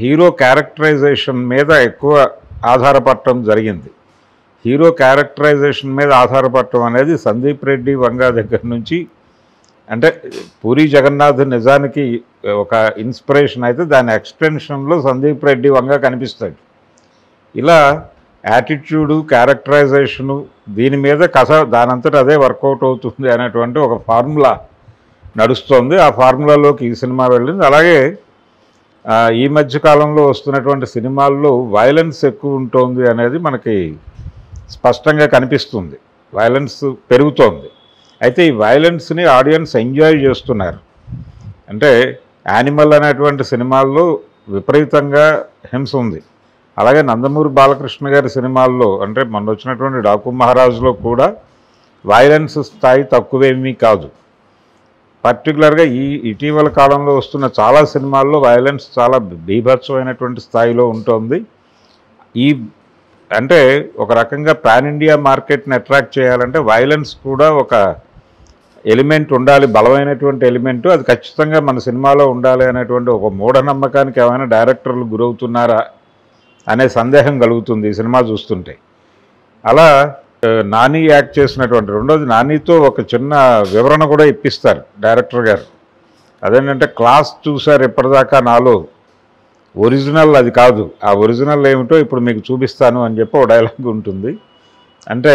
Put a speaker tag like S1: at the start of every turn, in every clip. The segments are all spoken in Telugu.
S1: హీరో క్యారెక్టరైజేషన్ మీద ఎక్కువ ఆధారపడటం జరిగింది. హీరో క్యారెక్టరైజేషన్ మీద ఆధారపడటం అనేది సందీప్ రెడ్డి వంగ దగ్గర నుంచి, అంటే పూరి జగన్నాథ్ నిజానికి ఒక ఇన్స్పిరేషన్ అయితే దాని ఎక్స్టెన్షన్లో సందీప్ రెడ్డి వంగ కనిపిస్తాడు. ఇలా యాటిట్యూడు, క్యారెక్టరైజేషను దీని మీద కథ దానంతట అదే వర్కౌట్ అవుతుంది అనేటువంటి ఒక ఫార్ములా నడుస్తోంది. ఆ ఫార్ములాలోకి ఈ సినిమా వెళ్ళింది. అలాగే ఈ మధ్య కాలంలో వస్తున్నటువంటి సినిమాల్లో వైలెన్స్ ఎక్కువ ఉంటుంది అనేది మనకి స్పష్టంగా కనిపిస్తుంది. వైలెన్స్ పెరుగుతోంది. అయితే ఈ వైలెన్స్ని ఆడియన్స్ ఎంజాయ్ చేస్తున్నారు. అంటే యానిమల్ అనేటువంటి సినిమాల్లో విపరీతంగా హింస ఉంది. అలాగే నందమూరి బాలకృష్ణ గారి సినిమాల్లో, అంటే మొన్న వచ్చినటువంటి డాకు మహారాజులో కూడా వైలెన్స్ స్థాయి తక్కువేమీ కాదు. పర్టికులర్గా ఇటీవల కాలంలో వస్తున్న చాలా సినిమాల్లో వైలెన్స్ చాలా బీభత్సమైనటువంటి స్థాయిలో ఉంటుంది. అంటే ఒక రకంగా పాన్ ఇండియా మార్కెట్ని అట్రాక్ట్ చేయాలంటే వైలెన్స్ కూడా ఒక ఎలిమెంట్ ఉండాలి, బలమైనటువంటి ఎలిమెంటు. అది ఖచ్చితంగా మన సినిమాలో ఉండాలి అనేటువంటి ఒక మూఢనమ్మకానికి ఏమైనా డైరెక్టర్లు గురవుతున్నారా అనే సందేహం కలుగుతుంది ఈ సినిమా చూస్తుంటే. అలా నాని యాక్ట్ చేసినటువంటి, రెండోది నానితో ఒక చిన్న వివరణ కూడా ఇప్పిస్తారు డైరెక్టర్ గారు. అదేంటంటే క్లాస్ చూశారు ఇప్పటిదాకా, నాలో ఒరిజినల్ అది కాదు, ఆ ఒరిజినల్ ఏమిటో ఇప్పుడు మీకు చూపిస్తాను అని చెప్పి ఒక డైలాగ్ ఉంటుంది. అంటే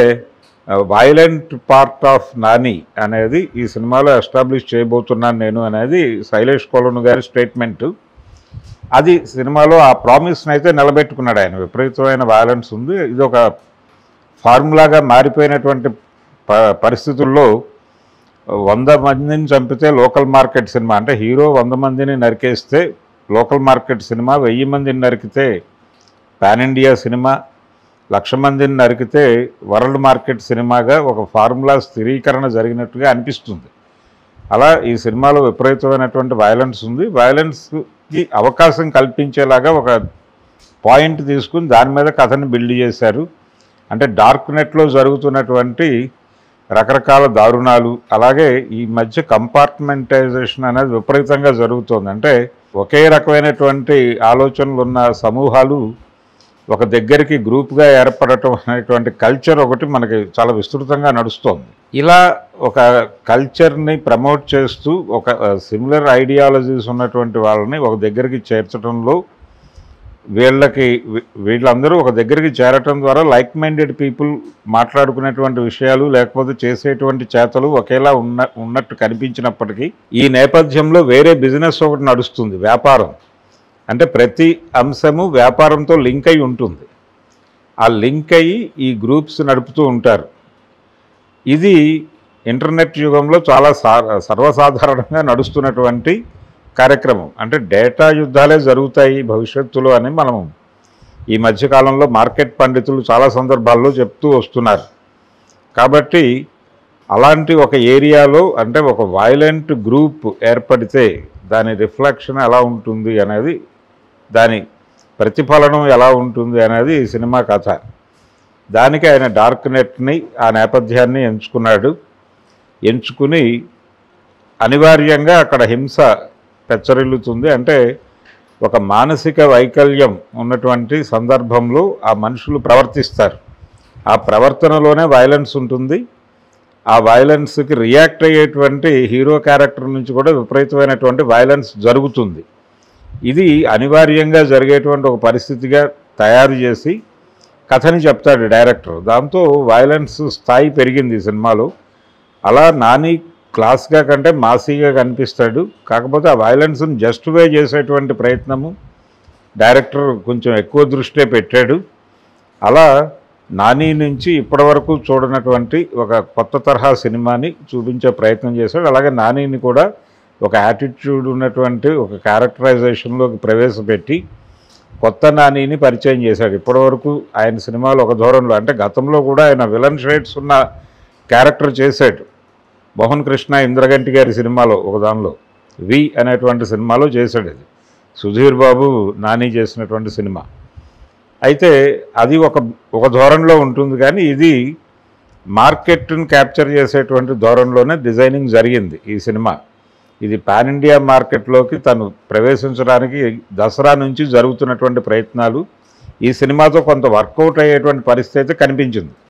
S1: వైలెంట్ పార్ట్ ఆఫ్ నాని అనేది ఈ సినిమాలో ఎస్టాబ్లిష్ చేయబోతున్నాను నేను అనేది శైలేష్ కొలను గారి స్టేట్మెంటు. అది సినిమాలో ఆ ప్రామిస్ని అయితే నిలబెట్టుకున్నాడు ఆయన. విపరీతమైన వైలెన్స్ ఉంది. ఇది ఒక ఫార్ములాగా మారిపోయినటువంటి పరిస్థితుల్లో 100 మందిని చంపితే లోకల్ మార్కెట్ సినిమా, అంటే హీరో 100 మందిని నరికేస్తే లోకల్ మార్కెట్ సినిమా, 1000 మందిని నరికితే పాన్ ఇండియా సినిమా, 1,00,000 మందిని నరికితే వరల్డ్ మార్కెట్ సినిమాగా ఒక ఫార్ములా స్థిరీకరణ జరిగినట్టుగా అనిపిస్తుంది. అలా ఈ సినిమాలో విపరీతమైనటువంటి వైలెన్స్ ఉంది. వైలెన్స్కి అవకాశం కల్పించేలాగా ఒక పాయింట్ తీసుకుని దాని మీద కథని బిల్డ్ చేశారు. అంటే డార్క్ నెట్లో జరుగుతున్నటువంటి రకరకాల దారుణాలు, అలాగే ఈ మధ్య కంపార్ట్మెంటైజేషన్ అనేది విపరీతంగా జరుగుతోంది. అంటే ఒకే రకమైనటువంటి ఆలోచనలు ఉన్న సమూహాలు ఒక దగ్గరికి గ్రూప్గా ఏర్పడటం అనేటువంటి కల్చర్ ఒకటి మనకి చాలా విస్తృతంగా నడుస్తోంది. ఇలా ఒక కల్చర్ని ప్రమోట్ చేస్తూ ఒక సిమిలర్ ఐడియాలజీస్ ఉన్నటువంటి వాళ్ళని ఒక దగ్గరికి చేర్చడంలో వీళ్ళందరూ ఒక దగ్గరికి చేరటం ద్వారా లైక్ మైండెడ్ పీపుల్ మాట్లాడుకునేటువంటి విషయాలు లేకపోతే చేసేటువంటి చేతలు ఒకేలా ఉన్నట్టు కనిపించినప్పటికీ ఈ నేపథ్యంలో వేరే బిజినెస్ ఒకటి నడుస్తుంది, వ్యాపారం. అంటే ప్రతి అంశము వ్యాపారంతో లింక్ అయి ఉంటుంది. ఆ లింక్ అయ్యి ఈ గ్రూప్స్ నడుపుతూ ఉంటారు. ఇది ఇంటర్నెట్ యుగంలో చాలా సర్వసాధారణంగా నడుస్తున్నటువంటి కార్యక్రమం. అంటే డేటా యుద్ధాలే జరుగుతాయి భవిష్యత్తులో అని మనం ఈ మధ్యకాలంలో మార్కెట్ పండితులు చాలా సందర్భాల్లో చెప్తూ వస్తున్నారు. కాబట్టి అలాంటి ఒక ఏరియాలో అంటే ఒక వైలెంట్ గ్రూప్ ఏర్పడితే దాని రిఫ్లెక్షన్ ఎలా ఉంటుంది అనేది, దాని ప్రతిఫలనం ఎలా ఉంటుంది అనేది ఈ సినిమా కథ. దానికి ఆయన డార్క్ నెట్ని, ఆ నేపథ్యాన్ని ఎంచుకుని అనివార్యంగా అక్కడ హింస పెచ్చరిల్లుతుంది. అంటే ఒక మానసిక వైకల్యం ఉన్నటువంటి సందర్భంలో ఆ మనుషులు ప్రవర్తిస్తారు. ఆ ప్రవర్తనలోనే వైలెన్స్ ఉంటుంది. ఆ వైలెన్స్కి రియాక్ట్ అయ్యేటువంటి హీరో క్యారెక్టర్ నుంచి కూడా విపరీతమైనటువంటి వైలెన్స్ జరుగుతుంది. ఇది అనివార్యంగా జరిగేటువంటి ఒక పరిస్థితిగా తయారు చేసి కథని చెప్తాడు డైరెక్టర్. దాంతో వైలెన్స్ స్థాయి పెరిగింది ఈ సినిమాలో. అలా నాని క్లాస్గా కంటే మాసీగా కనిపిస్తాడు. కాకపోతే ఆ వైలెన్స్ని జస్టిఫై చేసేటువంటి ప్రయత్నము డైరెక్టర్ కొంచెం ఎక్కువ దృష్టే పెట్టాడు. అలా నాని నుంచి ఇప్పటివరకు చూడనటువంటి ఒక కొత్త తరహా సినిమాని చూపించే ప్రయత్నం చేశాడు. అలాగే నానిని కూడా ఒక యాటిట్యూడ్ ఉన్నటువంటి ఒక క్యారెక్టరైజేషన్లోకి ప్రవేశపెట్టి కొత్త నానిని పరిచయం చేశాడు. ఇప్పటివరకు ఆయన సినిమాలు ఒక ధోరణిలో, అంటే గతంలో కూడా ఆయన విలన్ షేడ్స్ ఉన్న క్యారెక్టర్ చేశాడు. మోహన్ కృష్ణ ఇంద్రగంటి గారి సినిమాలో ఒక దానిలో వి అనేటువంటి సినిమాలో చేశాడు. అది సుధీర్ బాబు నాని చేసినటువంటి సినిమా. అయితే అది ఒక ధోరణిలో ఉంటుంది. కానీ ఇది మార్కెట్ని క్యాప్చర్ చేసేటువంటి ధోరణిలోనే డిజైనింగ్ జరిగింది ఈ సినిమా. ఇది పాన్ ఇండియా మార్కెట్లోకి తను ప్రవేశించడానికి దసరా నుంచి జరుగుతున్నటువంటి ప్రయత్నాలు ఈ సినిమాతో కొంత వర్కౌట్ అయ్యేటువంటి పరిస్థితి అయితే కనిపించింది.